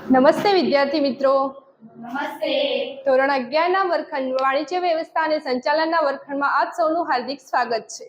નમસ્તે વિદ્યાર્થી મિત્રો. નમસ્તે. ધોરણ 11 ના વર્ગખંડ વાણિજ્ય વ્યવસ્થા અને સંચાલનના વર્ગખંડમાં આપ સૌનું હાર્દિક સ્વાગત છે.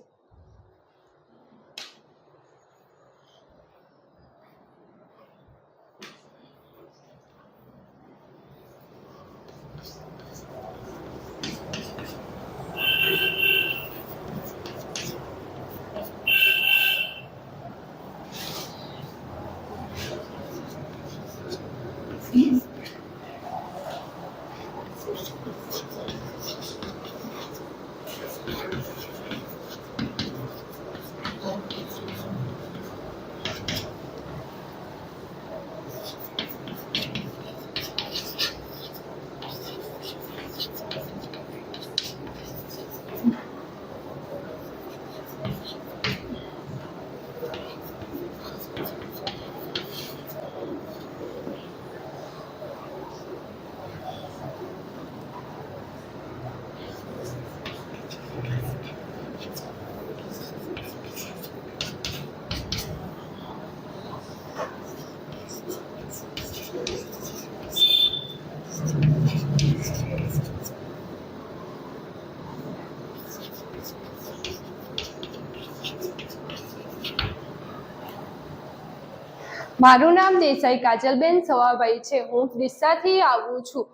મારું નામ દેસાઈ કાજલબેન સવાભાઈ છે. હું ડીસાથી આવું છું.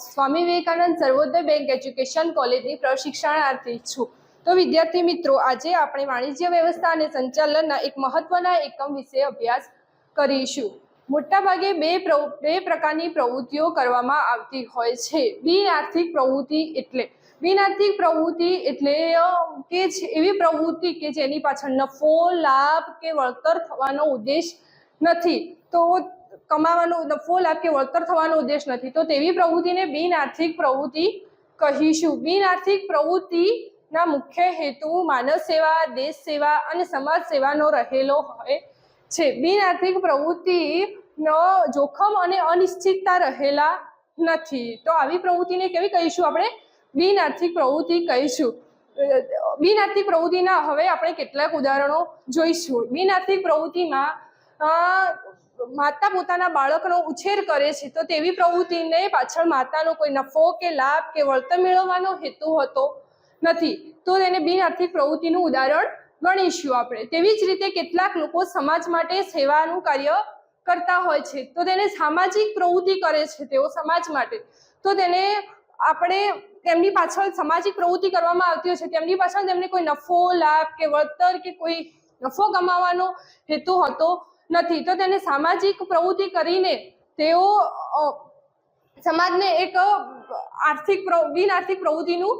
સ્વામી વિવેકાનંદ સર્વોદય બેંક એજ્યુકેશન કોલેજની પ્રશિક્ષણાર્થી છું. તો વિદ્યાર્થી મિત્રો, આજે આપણે વાણિજ્ય વ્યવસ્થા અને સંચાલનના એક મહત્વના એકમ વિશે અભ્યાસ કરીશું. મોટાભાગે બે પ્રકારની પ્રવૃત્તિઓ કરવામાં આવતી હોય છે. બિનઆર્થિક પ્રવૃત્તિ એટલે કે એવી પ્રવૃત્તિ કે જેની પાછળ નફો, લાભ કે વળતર થવાનો ઉદ્દેશ નથી. તો કમાવાનો નફો, લાભ કે વળતર થવાનો ઉદ્દેશ નથી, તો તેવી પ્રવૃત્તિને બિનઆર્થિક પ્રવૃત્તિ કહીશું. બિનઆર્થિક પ્રવૃત્તિના મુખ્ય હેતુ માનવ સેવા, દેશ સેવા અને સમાજ સેવાનો રહેલો હોય છે. બિનઆર્થિક પ્રવૃત્તિનો જોખમ અને અનિશ્ચિતતા રહેલા નથી. તો આવી પ્રવૃત્તિને કેવી કહીશું આપણે? બિનઆર્થિક પ્રવૃત્તિ કહીશું. બિનઆર્થિક પ્રવૃત્તિના હવે આપણે કેટલાક ઉદાહરણો જોઈશું. બિનઆર્થિક પ્રવૃત્તિમાં માતા પોતાના બાળકનો ઉછેર કરે છે, તો તેવી પ્રવૃત્તિને પાછળ માતાનો કોઈ નફો કે લાભ કે વળતર મેળવવાનો હેતુ હોતો નથી, તો તેને બિનઆર્થિક પ્રવૃત્તિનું ઉદાહરણ ગણીશું આપણે. તેવી જ રીતે કેટલાક લોકો સમાજ માટે સેવાનું કાર્ય કરતા હોય છે, તો તેને સામાજિક પ્રવૃત્તિ કરે છે તેઓ સમાજ માટે, તો તેને આપણે તેમની પાછળ સામાજિક પ્રવૃત્તિ કરવામાં આવતી હોય છે, તેમની પાછળ તેમને કોઈ નફો, લાભ કે વળતર કે કોઈ નફો કમાવાનો હેતુ હોતો નથી, તો તેને સામાજિક પ્રવૃત્તિ કરીને તેઓ સમાજને એક બિનઆર્થિક પ્રવૃત્તિનું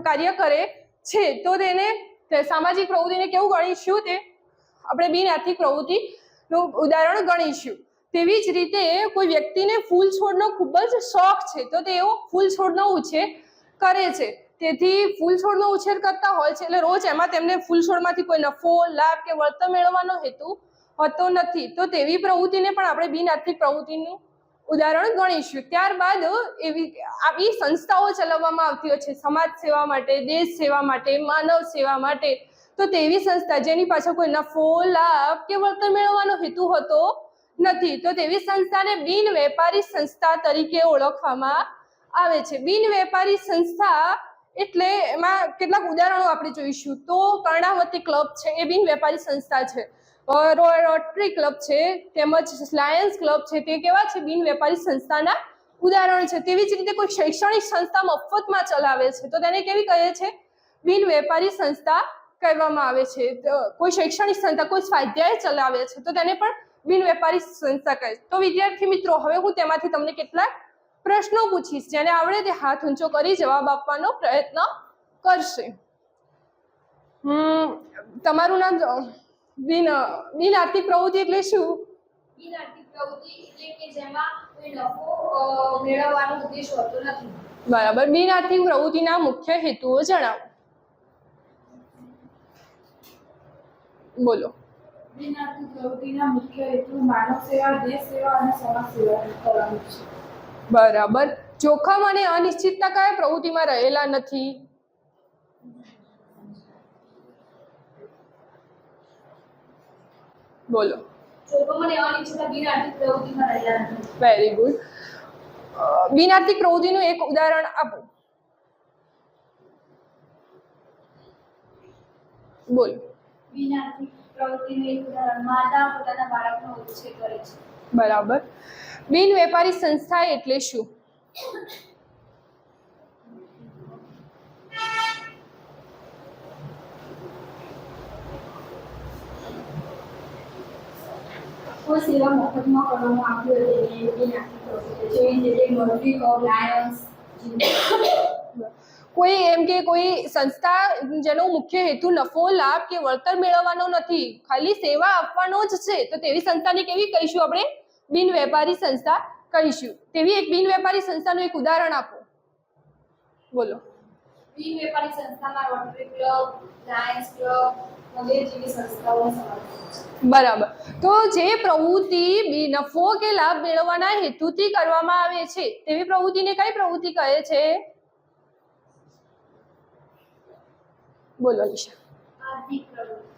કાર્ય કરે છે. તો તેને સામાજિક પ્રવૃત્તિને કેવું ગણીશું? તે આપણે બિનઆર્થિક પ્રવૃત્તિનું ઉદાહરણ ગણીશું. તેવી જ રીતે કોઈ વ્યક્તિને ફૂલ છોડનો ખૂબ જ શોખ છે, તો તેઓ ફૂલ છોડનો ઉછેર કરે છે. તેથી ફૂલ છોડનો ઉછેર કરતા હોય છે એટલે રોજ એમાં તેમને ફૂલ છોડમાંથી કોઈ નફો, લાભ કે વળતર મેળવવાનો હેતુ હોતો નથી, તો તેવી પ્રવૃત્તિને પણ આપણે બિનઆર્થિક પ્રવૃત્તિનું ઉદાહરણ ગણીશું. ત્યારબાદ આવી સંસ્થાઓ ચલાવવામાં આવતી હોય છે સમાજ સેવા માટે, દેશ સેવા માટે, માનવ સેવા માટે, તો તેવી સંસ્થા જેની પાછળ કોઈ નફો, લાભ કે વળતર મેળવવાનો હેતુ હોતો નથી, તો તેવી સંસ્થાને બિન વેપારી સંસ્થા તરીકે ઓળખવામાં આવે છે. બિન વેપારી સંસ્થા એટલે એમાં કેટલાક ઉદાહરણો આપણે જોઈશું. તો કર્ણાવતી ક્લબ છે, એ બિન વેપારી સંસ્થા છે. રોટરી ક્લબ છે, તેમજ લાયન્સ ક્લબ છે, તે કેવા છે? બિન વેપારી સંસ્થાના ઉદાહરણ છે. તેવી જ રીતે કોઈ શૈક્ષણિક સંસ્થા મફતમાં ચલાવે છે, તો તેને કેવી કહે છે? બિન વેપારી સંસ્થા કહેવામાં આવે છે. કોઈ શૈક્ષણિક સંસ્થા કોઈ સ્વાધ્યાય ચલાવે છે, તો તેને પણ બિન વેપારી સંસ્થા કહે છે. તો વિદ્યાર્થી મિત્રો, હવે હું તેમાંથી તમને કેટલાક પ્રશ્નો પૂછીશ. જેને આવડે તે હાથ ઊંચો કરી જવાબ આપવાનો પ્રયત્ન કરશે. તમારું નામ? બિનઆર્થિક પ્રવૃત્તિ એટલે શું? બિનઆર્થિક પ્રવૃત્તિ એટલે કે જેમાં કોઈ નફો મેળવવાનો ઉદ્દેશ હોતો નથી. બરાબર. બિનઆર્થિક પ્રવૃત્તિના મુખ્ય હેતુઓ જણાવો. બોલો. બિનઆર્થિક પ્રવૃત્તિના મુખ્ય હેતુ માનવ સેવા, દેશ સેવા અને સમાજ સેવા કરવાનો છે. બરાબર. જોખમ અને અનિશ્ચિતતા કયા પ્રવૃત્તિમાં રહેલા નથી? બોલો. જોખમો લેવાની છતાં બિન આર્થિક પ્રવૃત્તિમાં રહેલા નથી. Very good. બિન આર્થિક પ્રવૃત્તિનું એક ઉદાહરણ આપો. બોલ. બિન આર્થિક પ્રવૃત્તિનું એક ઉદાહરણ માતા પોતાના બાળકનો ઉછેર કરે છે. બરાબર. બિન વેપારી સંસ્થા એટલે શું? કોઈ સેવા મફતમાં કરવામાં આવતી હોય તેને બિન આર્થિક પ્રવૃત્તિ છે. જેવી રીતે મર્ફી ઓફ લાયન્સ. કોઈ એમ કે કોઈ સંસ્થા જેનો મુખ્ય હેતુ નફો લાભ કે વળતર મેળવવાનો નથી, ખાલી સેવા આપવાનો જ છે, તો તેવી સંસ્થાને કેવી કહીશું આપણે? બિન વેપારી સંસ્થા કહીશું. તેવી એક બિન વેપારી સંસ્થાનું એક ઉદાહરણ આપો. બોલો. બિન વેપારી સંસ્થામાં રોટરી ક્લબ, લાયન્સ ક્લબ વગેરે જેવી સંસ્થાઓનો સમાવેશ છે. બરાબર. તો જે પ્રવૃત્તિ નફો કે લાભ મેળવવાના હેતુથી કરવામાં આવે છે તેવી પ્રવૃત્તિને કઈ પ્રવૃત્તિ કહે છે? બોલો નિશા. આર્થિક પ્રવૃત્તિ.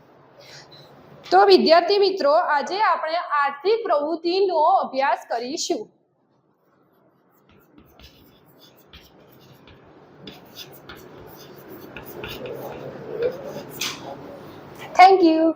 તો વિદ્યાર્થી મિત્રો, આજે આપણે આર્થિક પ્રવૃત્તિનો અભ્યાસ કરીશું. Thank you.